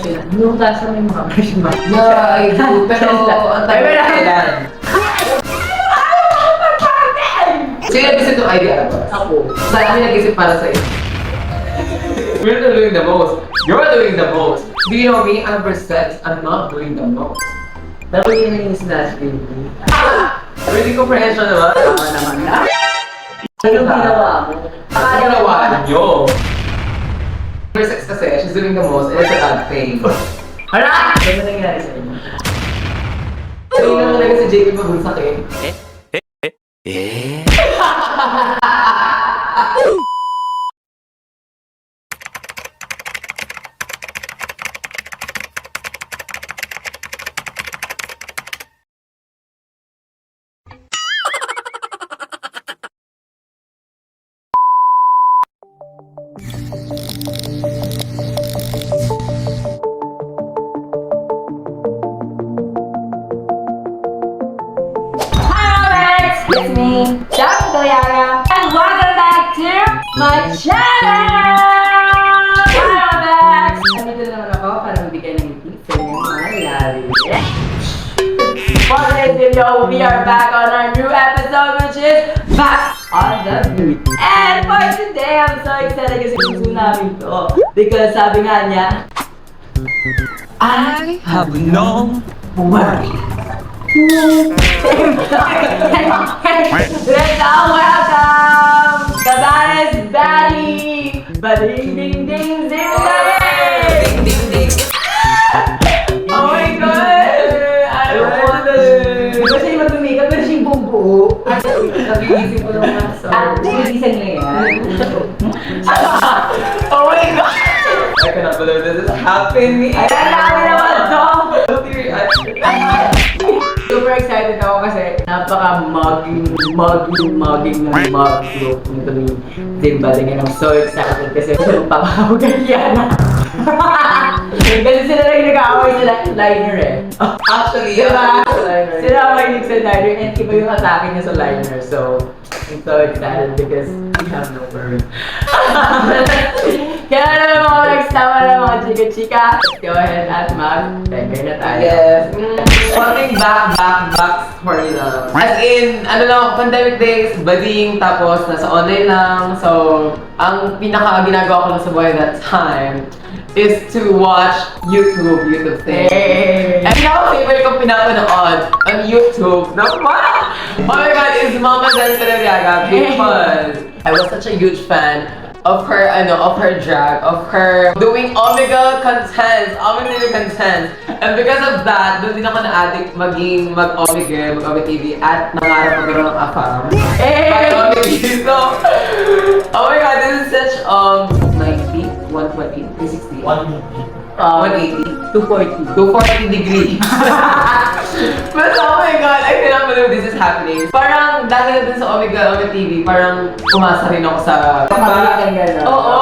sila. Hinugasan mo yung mga brush mo. Yeah, I do. Pero ang tayo na kailan. Sino nag-isip ng idea? Ako. Saan kami nag-isip para sa'yo? We're not doing the most. You're doing the most. Do you know me? I'm percent. I'm not doing the most. Dapat yun yung snatch baby. Really comprehension naman. Tama naman na. Anong ginawa mo? Ang ginawa nyo. For sex kasi, she's doing the most and it's a bad thing. Hala! Ano nangyari sa inyo? So, yun lang talaga si JP pag-ulsak eh. It's me, Dr. Doyaga, and welcome back to my channel! Hi, Max! Nandito na naman ako para magbigay ng tips sa inyong mga lari. For today's video, we are back on our new episode, which is Back on the Beat. And for today, I'm so excited kasi gusto namin to. Because sabi nga niya, I have no worry. Let's all welcome Cabanes Batty! Bading ding ding ding ding! Oh my God! I want it! Di ba siya yung mag-makeup pero siya yung buong buo? Nag-iisip ko naman sa... Nag-iisan niya yan? Oh my God! I cannot believe this is happening! Ayan namin naman to! Super excited ako kasi napaka-mugging ng mug group nito ni Zimbaling. And I'm so excited kasi magpapakagaya na. Kasi sila lang nag-aaway sa liner eh. Actually, Diba? yeah. Sila ang mahilig sa liner and iba yung atake niya sa liner. So, I'm so excited because we have no words. Kaya naman mga nagsama ng mga chika-chika. Let's go ahead at mag-beggar na tayo. Yes. Something back story lang. As in, ano lang, pandemic days, bading, tapos nasa online lang. So, ang pinaka-ginagawa ko lang sa buhay that time is to watch YouTube things. Hey! Ang pinaka-favorite kong pinapanood on YouTube, naman! Oh my God, is Mama Jan Teleriaga because I was such a huge fan of her, of her drag, of her doing Omega content, and because of that, doon din ako na-addict maging mag-Omega TV at nangarap magkaroon ng AFAM. Hey! Omega TV. So, oh my God, this is such 90, 120, 360, 180, 240 degrees. But oh my God, I cannot believe this is happening. Parang dahil na dun sa Omega TV, parang pumasa rin ako sa... Pagkakalitan gano'n. Oo!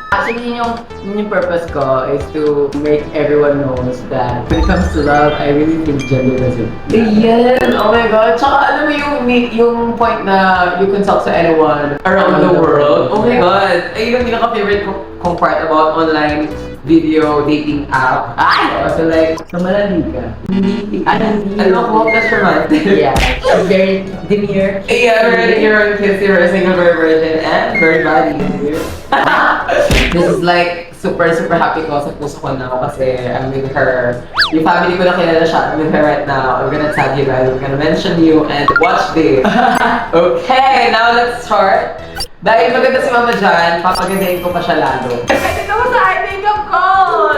Actually, yun yung purpose ko is to make everyone knows that when it comes to love, I really think gender doesn't. Yes! Oh my God! Tsaka alam mo yung point na you can talk to anyone around the world. Oh my God! Ay, yung pinaka-favorite kong part about online video dating app. Ay! So like, So, malandi ka. Hindi. ano ko, that's romantic. Yeah. She's very demure. Yeah, we're here on Kids, you're a single virgin and very body. This is like super happy ko sa puso ko now kasi I'm with her. Yung family ko na kilala siya, I'm with her right now. I'm gonna tag you guys, I'm gonna mention you and watch this. Okay, now let's start. Dahil maganda si Mama Jan, papagandahin ko pa siya lalo. Ito mo sa eye makeup ko! Oh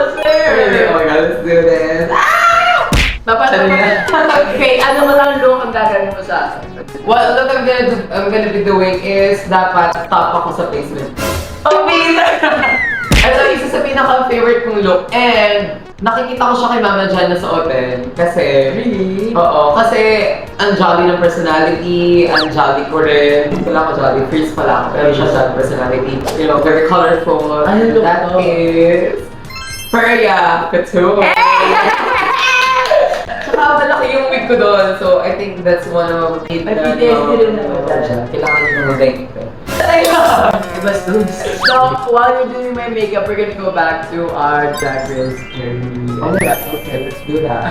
my God, let's do this. Dapat Okay, ano mo lang look ang gagawin mo sa akin? What look I'm gonna be doing is dapat stop ako sa placement. Amazing! Ito isa sa pinaka-favorite kong look and nakikita ko siya kay Mama Jan na sa open kasi... Really? Oo, kasi ang jolly ng personality, ang jolly ko rin. Wala ko jolly, freeze pala ako, pero siya sa personality. You know, very colorful. Ano look That mo? is... Peria Couture. Tsaka malaki yung wig ko doon, so I think that's one of the May PTSD rin naman siya. Kailangan nyo ng mag-like ito. So, while you're doing my makeup, we're gonna go back to our Drag Race journey. Oh my God, okay, let's do that.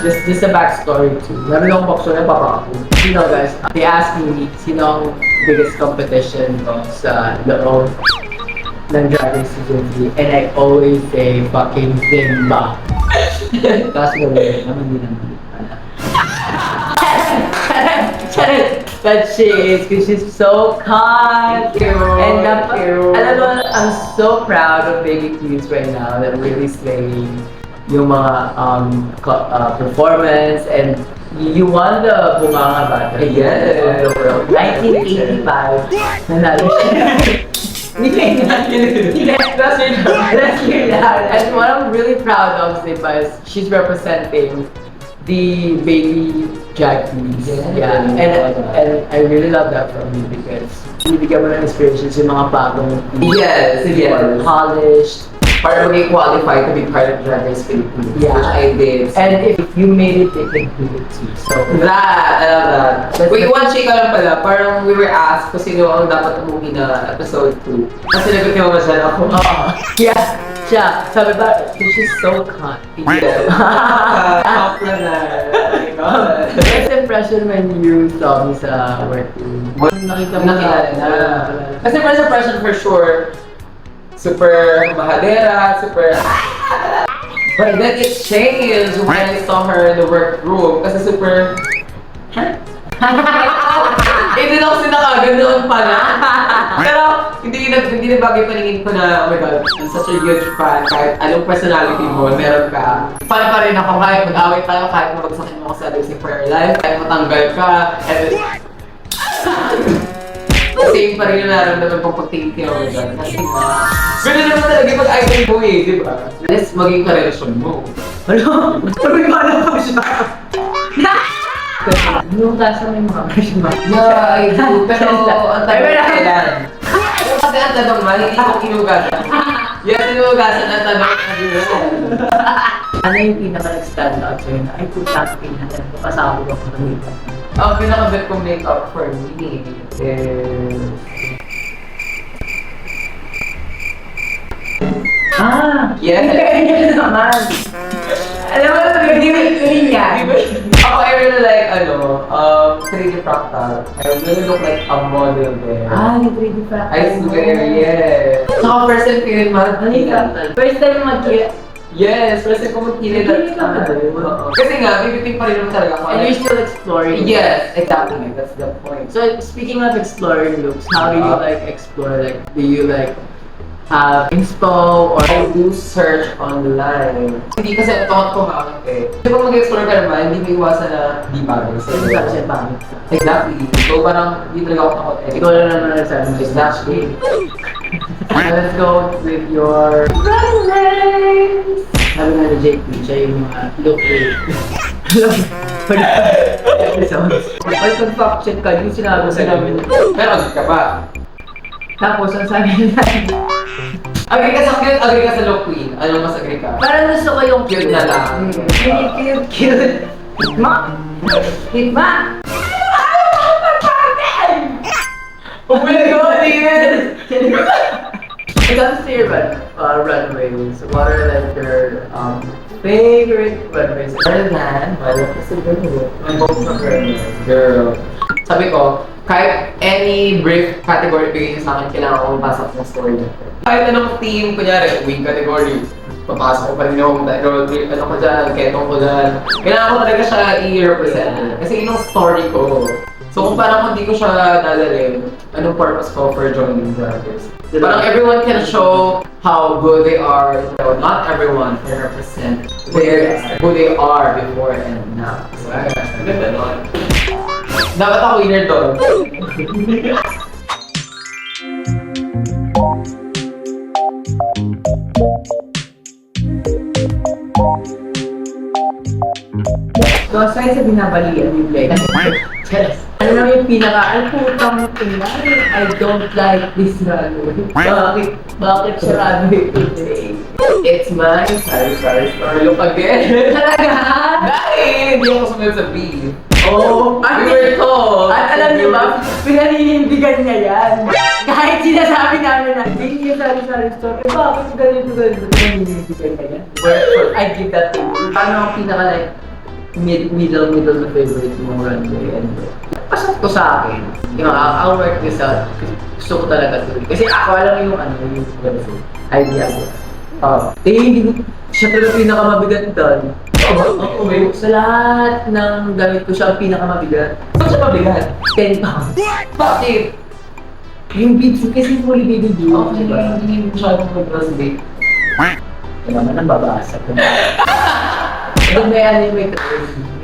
Just a backstory too. Meron akong backstory na papa ako. You know guys, they asked me, sino ang biggest competition ko sa loob ng Drag Race Season 3, and I always say fucking Zimba. Kaso naman din naman. But she is, because she's so kind. And alam mo, I'm so proud of Baby Queens right now that really slaying yung mga performance, and you won the Bunganga Battle. Yes. Of the world. 1985. Nanalo siya. That's your dad. And what I'm really proud of is she's representing the baby drag queens. Yeah. And I really love that from you because binibigyan mo ng inspirations yung mga bagong Yes, yes. polished. Para maging qualified to be part of Drag Race Philippines, Yeah. which I did. And if you made it, they can do it too. So, That, I love that. Wait, one chika lang pala. Parang we were asked kung sino ang dapat umuwi na episode 2. Kasi nagot niyo masyal ako. yeah, siya. Sabi ba, she's so kind. Yes. Top na na. Oh my God. First impression when you saw me sa work room. Nakita mo Nakilala na. Kasi first impression for sure, super mahadera, super... But then it changed when I saw her in the workroom. Kasi super... Hindi na kasi nakaganda pala. Pero hindi na bagay paningin ko na, oh my God, I'm such a huge fan. Kahit anong personality mo, meron ka. Fan pa rin ako kahit mag-away tayo, kahit mabagsakin mo ako sa Lucifer Life, kahit matanggal ka. And same pa rin yung nararamdaman kong pagtingin kayo mo dyan. Kasi gano'n naman talaga yung pag-idol mo eh, di ba? Let's maging karelasyon mo. Ano? Sabi ko na pa siya. Yung kasa may mga version ba? Yeah, I do. Pero ang tagal na kailan. Kasi ang tanong nga, hindi ko inugasan. Yes, inugasan ang tanong nga. Ano yung pinaka-stand out sa'yo na, ay puta, pinaka pasabog ako ng makeup? Ang pinaka-bet kong makeup for me is... Yes! Yes naman! Alam mo, hindi niya. Ako, I really like, 3D fractal. I really look like a model there. Yung 3D fractal. I swear, yes. Saka first time ko yun, First time mag-kira. Yes, first time ko magkilid Hindi ka ba doon? Kasi nga, bibiting pa rin naman talaga ako. And you're still exploring. Yes, exactly. That's the point. So, speaking of exploring looks, how do you like explore? Like, do you like have inspo or I do search online. Hindi kasi thought ko makakit eh. Kasi pag mag-explore ka naman, hindi may iwasan na di bagay Sabi siya sa'yo. pangit? Exactly. So parang hindi talaga ako takot eh. Ikaw na naman nagsabi mo. Exactly. Let's go with your runways! Sabi nga ni JP, siya yung mga look rate. For the episodes. Pag pag-fact check ka, yung sinabi sa namin. Meron ka ba? Tapos, ang sabi nila, Agree ka sa cute, agree ka sa look queen. Ano mas agree ka? parang gusto ko yung Cute na lang. Cute. Hitma! Hitma! Oh my God, Ian! When it comes to your runways, what are like your favorite runways? Other than, wala ko sa girl. Ang book na girl. Sabi ko, kahit any brief category bigay niyo sa akin, kailangan ko mapasok ng story na ito. Kahit anong team, kunyari, wing category, papasok ko pa rin yung road trip, ano ko dyan, ketong ko dyan. Kailangan ko talaga siya i-represent. Kasi yun ang story ko. So kung parang kung di ko siya dadalhin, anong purpose ko for joining Dragons? Parang everyone can show how good they are. So not everyone can represent who they are before and now. So, ganda nun. Dapat ako winner doon. So aside sa binabalian yung leg, ano naman yung pinaka, ay putang tingnan, I don't like this runway. Bakit siya runway today? It's my sorry story look again. Talaga? Ay, hindi ako sumunod sa beef. Oo. We were told. At alam niyo ba, pinaninindigan niya yan. Kahit sinasabi namin na, hindi niya sari-sari store. Eh bakit ganito? Pinaninindigan niya yan. Well, I give that to you. Paano ang pinaka like, middle na favorite mo runway? Pasok ko sa akin. I'll work this out. Kasi gusto ko talaga to. Kasi ako alam yung yung idea ko. Hindi ko, siya talaga pinakamabigat doon. Oo, sa lahat ng gamit ko siya ang pinakamabigat. Ba't siya mabigat? 10 pounds. Bakit? Yung beads kasi fully baby beads. Okay, hindi masyadong mag-translate. Ito naman ang babasa ko. Doon may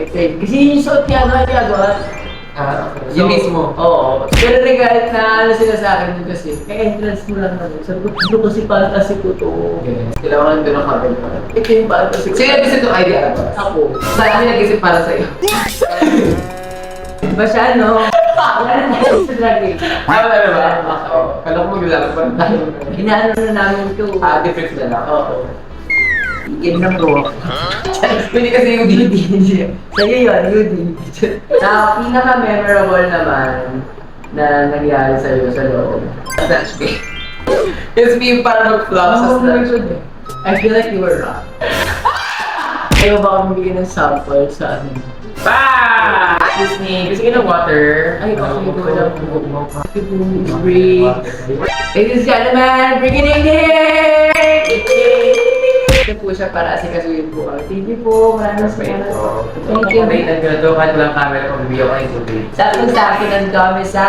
train. Kasi yung suot niya, Yung mismo. Oo. Pero regard na sila sa akin kasi, kaya entrance mo lang naman. Sabi ko, dito kasi fantasy ko to. Kailangan doon ang kagad. Ito yung fantasy ko. Sino nag-isip itong idea? Ako. Saan kami nag-isip para sa'yo? Diba siya, no? Wala na tayo sa drag race. Wala na ba? Kala ko mag-lalaki pa tayo. Inaano na namin ito. Different na lang. Oo. Game ng rock. Pwede kasi yung Yudi. Sa'yo yun, Yudi. Na pinaka-memorable naman na nangyari sa'yo sa loob. Snatch me. Kasi me parang mag-flop sa snatch. I feel like you were wrong. Ayaw ba kami bigyan ng sample sa ano? Pa! Excuse me. Gusto ka ng water? Ay, okay, go lang. Breathe. Ladies and gentlemen, bring it in here! Ito po siya para asikasuhin po. Thank you po. Maraming salamat. Thank you. May nagkado ka lang camera kung bibigyan ko ng tubig. Sakto-sakto nandito kami sa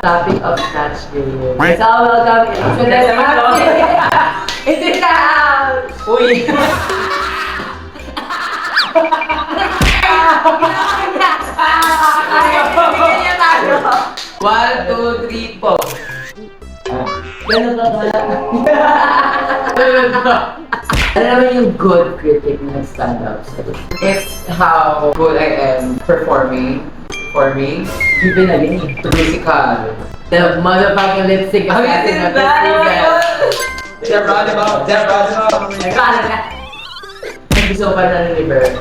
topic of Snatch Game. So, welcome to the It is the house! Uy! One, two, three, po. Ganun ka. Ano naman yung good critic na stand up sa'yo? It's how good I am performing. Given na din eh. Musical. The motherfucking lip sync assassin of this season. Geronimo! Nagkala na. Thank you so much, River.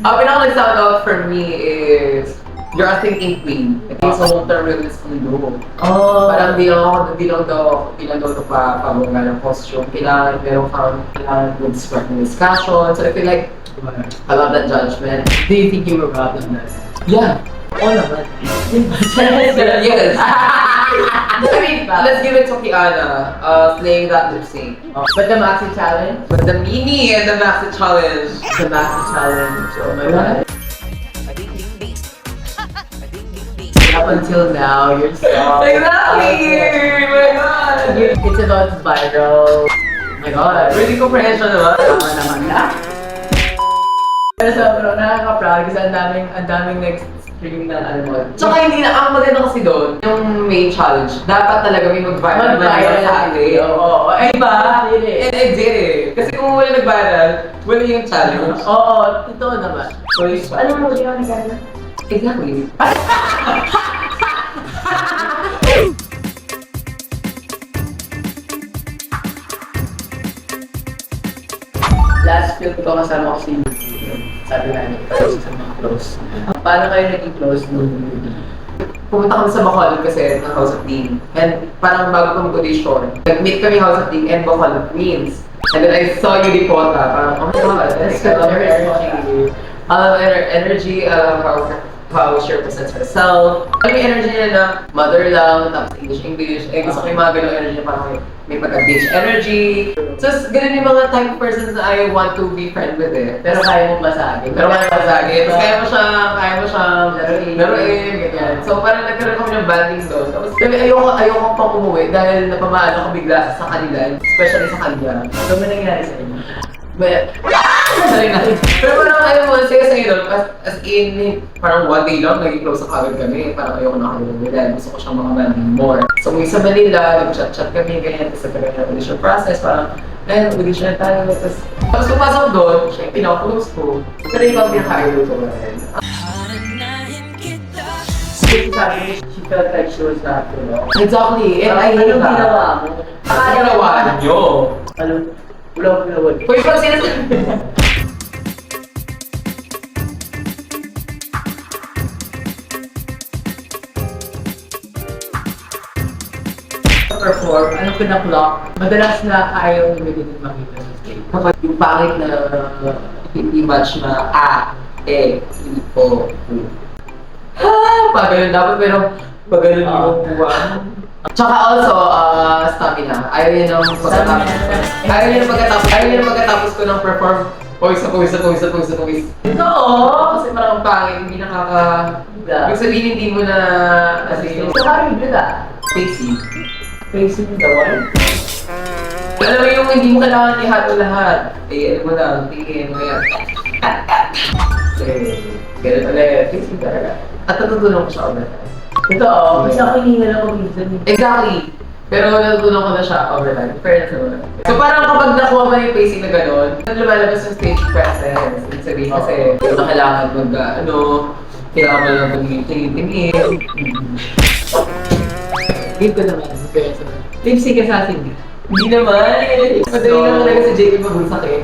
Ang pinaka-sound out for me is you're a thinking queen. Okay, so won't turn with this do. Oh. Parang di lang daw ito pabongga ng costume. Kailangan good spread ng discussion. So I feel like I love that judgment. Do you think you were robbed on that? Yeah. Oo naman. Yes. I mean, let's give it to Kiana, slaying that lip sync. But the Maxi Challenge? But the mini and the maxi challenge. The Maxi Challenge, oh my god. Up until now, you're so... Exactly! My God! It's about viral. Oh my god. Really comprehension naman. Tama naman na. Pero sobrang nakaka-proud kasi ang daming nag-stream ng ano mo. Tsaka hindi na, ang maganda kasi doon, yung main challenge, dapat talaga may mag-viral sa atin. Oo. Eh, diba? And I did it. Kasi kung wala nag-viral, wala yung challenge. Oo, totoo naman. Alam mo, di ako nagkala? Exactly. Last film ko kasama ko si sabi na niya, kasi sa mga close. Paano kayo naging close nung Pumunta kami sa Bacolod kasi ng House of Dean. And parang bago kami audition, nag-meet kami House of Dean and Bacolod Queens. And then I saw you Dipota, parang, oh my god, I love her energy. I love her energy, I love how she represents herself. Yung energy niya na mother lang, tapos English. Eh, gusto ko yung mga ganong energy niya, parang may pagka-beach energy. So, ganun yung mga type of persons na I want to be friend with eh. pero kaya mong basagin. Pero kaya pasagin. Tapos kaya mo siyang laruin, ganyan. So parang nagkaroon kami ng banding doon. Tapos sabi, ayoko pang umuwi dahil napamaano ko bigla sa kanila, especially sa kanya. So, may nangyari sa inyo? But, sorry na. Pero parang ayaw mo, sige sa doon, as in, parang one day lang, naging close sa kagad kami. Parang ayoko na kami dahil gusto ko siyang mga banding more. So, may sa Manila, nag-chat-chat kami, ganyan. Tapos nagkaroon ng audition process, parang, audition na tayo. Tapos pumasok doon, siya yung pinaka-close ko. Pero ibang pinaka-idol ko rin. Kasi sabi niya, she felt like she was not alone. Exactly, and I hate Anong that. ginawa mo? Ano ginawa niyo? Wala akong ginawa. Kung ikaw sinasabi. nagpa-perform, anong kina-clock, madalas na ayaw nila din makita sa stage. Kapag yung pangit na hindi match na E, I, O, U. Pag ganun dapat, pero pag ganun yung buwan. Tsaka also, stamina. Ayaw yun ng pagkatapos. Ayaw yun ng pagkatapos ko ng perform. Pawis. Oo! Kasi parang pangit, hindi nakaka... Ibig sabihin, hindi mo na... Kasi... Saka rin nila. Spacey. Facing the wall. Alam mo yung hindi mo kailangan ihalo lahat. Eh, ano mo lang, tingin mo yan. Ganun ulit. Spacey talaga. At natutunan ko siya ulit. Totoo, kasi ako hinihingal ako minsan. Exactly. Pero natutunan ko na siya over time. Fairness naman. So parang kapag nakuha mo yung pacing na gano'n, lumalabas yung stage presence. Ibig sabihin kasi, hindi na kailangan kailangan mo lang tingin-tingin. Game ko naman, fairness naman. Lipstick ka sa atin. Hindi naman. Madali naman talaga si JP mag-usak eh.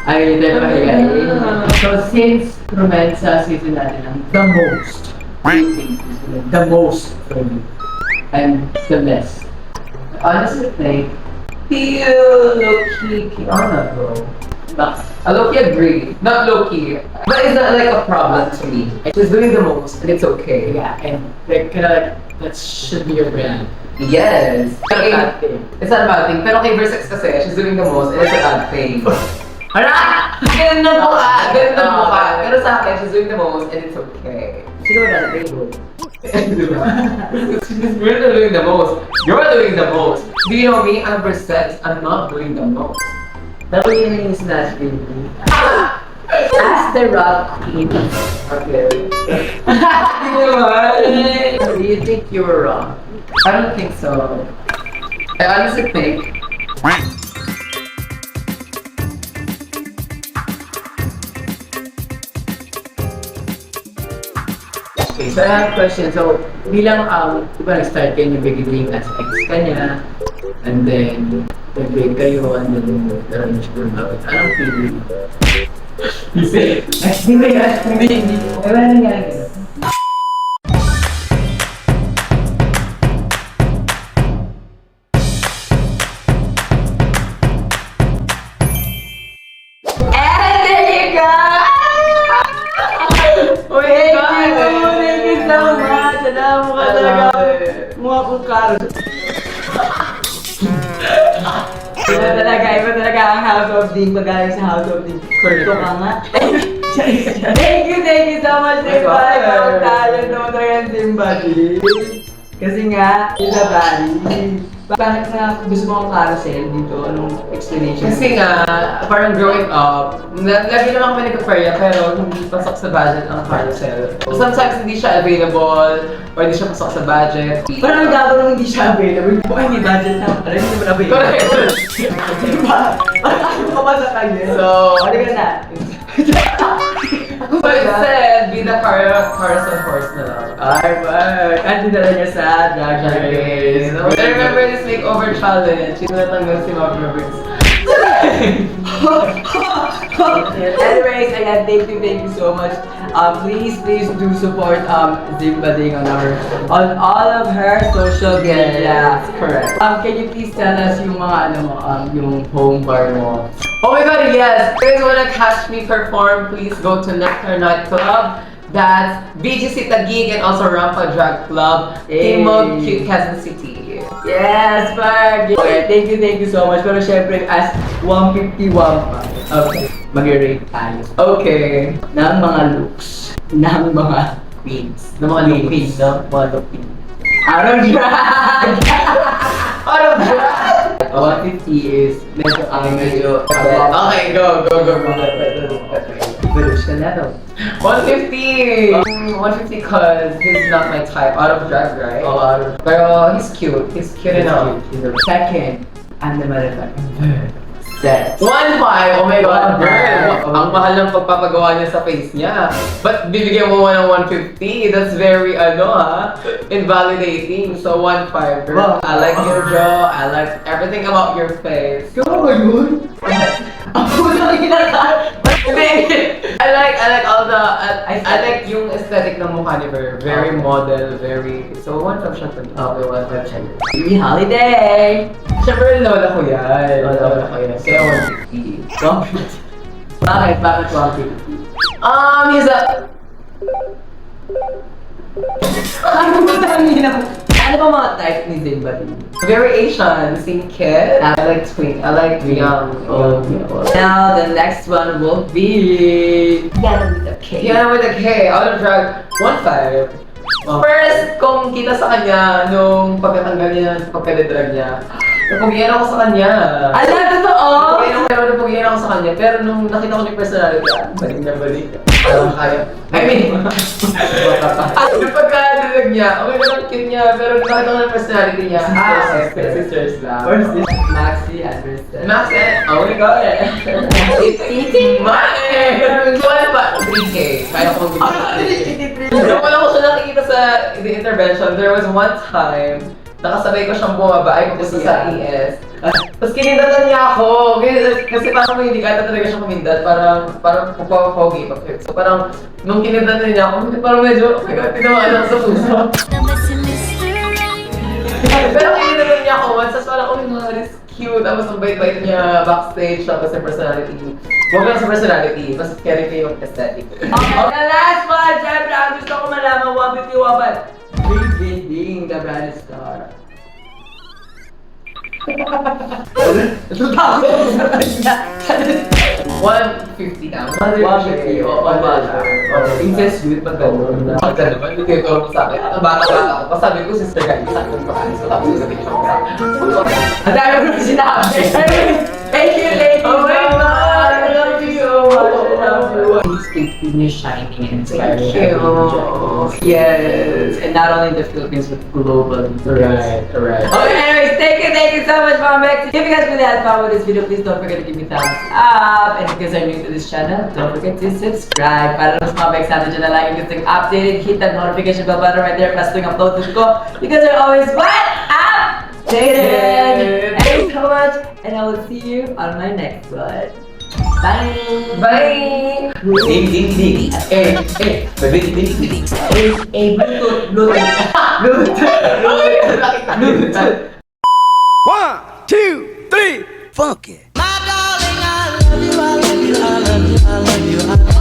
Ay, hindi pa So, since Romansa season natin ang the most for me, and the best. Honestly, like, Feel low-key, Kiana bro. I low-key agree. Not low-key. But it's not like a problem to me. She's doing the most and it's okay. yeah, and like, kind of like, that should be your brand. Yes. It's not a bad thing. It's not a bad thing. Pero kay Versex kasi, she's doing the most and it's a bad thing. Hala! Ganun na mukha! Ganun na mukha! Pero sa akin, she's doing the most and it's okay. Sino ba na table? We're not doing the most. You're doing the most. Do you know me? I'm Versex. I'm not doing the most. Dapat yun yung snatch baby. As the rock queen. Okay. Hindi naman. Do you think you were wrong? I don't think so. I honestly think Okay, so I have a question. So, bilang, di ba nag-start kayo ng beginning as ex ka niya, and then, nag-break kayo, and then, nagkaroon siya ng bawat. Anong feeling? Hindi ba yan? Hindi. Ay, wala nangyari ka. And there you go! Oh my God! Thank you so much! Alam mo ka talaga. Mukha kong karo. Iba talaga ang House of Ding. Magaling sa House of Ding. Kurto ka nga. Thank you so much, Simba. Ikaw ang talent naman talaga ng Simba, G. Kasi nga, Bali. Bakit nga gusto mo ang carousel dito? Anong explanation? kasi nga, parang growing up, lagi naman kami nagka-feria pero hindi pasok sa budget ang carousel. Sometimes hindi siya available or hindi siya pasok sa budget. Parang gagawin hindi siya available. Ay, may budget na. Parang hindi mo na available. Correct. Diba? Parang ayaw ka pa sa kanya. So, Ano ka na? so instead, be the carousel horse na lang. Ay, ba? Kanto na lang niya sa drag race. I remember this makeover challenge. Yung natanggal si Mom Roberts. Anyways, again, thank you so much. Please do support Zimba Ding on all of her social media. Yes, correct. Can you please tell us yung mga yung home bar mo? Oh my god, yes! If you guys wanna catch me perform, please go to Nectar Night Club. That's BGC Taguig and also Rampa Drag Club, Hey. Timog, Quezon City. Yes, Pag! Okay, thank you so much. Pero syempre, as 151 pa. Okay, mag-rate tayo. Okay. Ng mga looks. Ng mga queens. Ng mga queens. Ng mga queens. Out of drag! Out of drag! 150 is medyo Okay, go. Balush ka na daw. 150! 150 cause he's not my type. Out of drag, right? Oh, out of Pero he's cute. He's cute enough. Second, I'm the motherfucking Set. 1.5, oh my God, 1.5. girl. Ang mahal ng pagpapagawa niya sa face niya. But bibigyan mo mo ng 150. That's very, invalidating. So 1.5, girl. Wow. I like your jaw. I like everything about your face. Ikaw ba yun? Ako na kinakain. I like all the, I like yung aesthetic ng mukha ni Ver. Very model, very, so 1.5 siya to me. Okay, 1.5 siya. Happy holiday! Siyempre, lola ko yan. Lola ko yan. Kaya 150. 150. Bakit? Bakit 150? He's a, Ano ba tangin na? Ano ba mga type ni Zimba? very Asian, same kid. I like twink. I like young. Now, the next one will be... Yana with a K. Yeah, with a K. Out of drag. 1.5. First, kung kita sa kanya nung pagkatanggal niya sa pagkadadrag niya, napugian ako sa kanya. Ala, totoo? Napugian ako sa kanya. Pero nung nakita ko yung personality, balik na balik. Parang kaya. I mean, yung pagkadadrag niya, okay naman cute niya. Pero nung nakita ko yung personality niya, sisters lang. First is Maxi Anderson. Max, oh my God. Max! Wala pa, 3K. Kaya ko mag-3K. Nung wala ko siya nakikita sa the intervention, there was one time, nakasabay ko siyang bumaba, ay pupunta sa ES. Tapos kinindatan niya ako, kasi parang may hindi kata talaga siya kumindat, parang pagpapapogi. So parang, nung kinindatan niya ako, parang medyo, oh my God, tinamaan ako sa puso. Pero kinindatan niya ako once, tapos parang, oh my God, it's cute. Tapos ang bait-bait niya backstage, tapos yung personality. Huwag lang sa personality, mas carry ko yung aesthetic. Okay, the last one! Siyempre, ang gusto ko malaman, 150 wapat. Being the brand star. Natakot ako sa kanya. 150 na. 150, oo, ba siya? Okay, incest youth, pag gano'n. Pagka naman, hindi kayo tulong sa akin. Ang bata-bata ako. Pasabi ko, sister guy, sa akin ko alis ko. Tapos sabi ko sa Ang dami ko na sinabi. Thank you, ladies. Oh my God, I love you so much. I love you. Please continue shining and inspiring. Thank you. Yes, and not only in the Philippines, but globally. Right. Okay, anyways, thank you so much, Mom Bex. If you guys really had fun with this video, please don't forget to give me thumbs up. And if you guys are new to this channel, don't forget to subscribe. Para mas Mom Bex natin dyan na lagi gustong updated, hit that notification bell button right there para tuwing upload ko. You guys are always what? Updated! Thank you so much, and I will see you on my next one. Bye! Bye! Bluetooth, Bluetooth. 1, 2, 3, funky. My darling, I love you, I love you, I love you, I love you.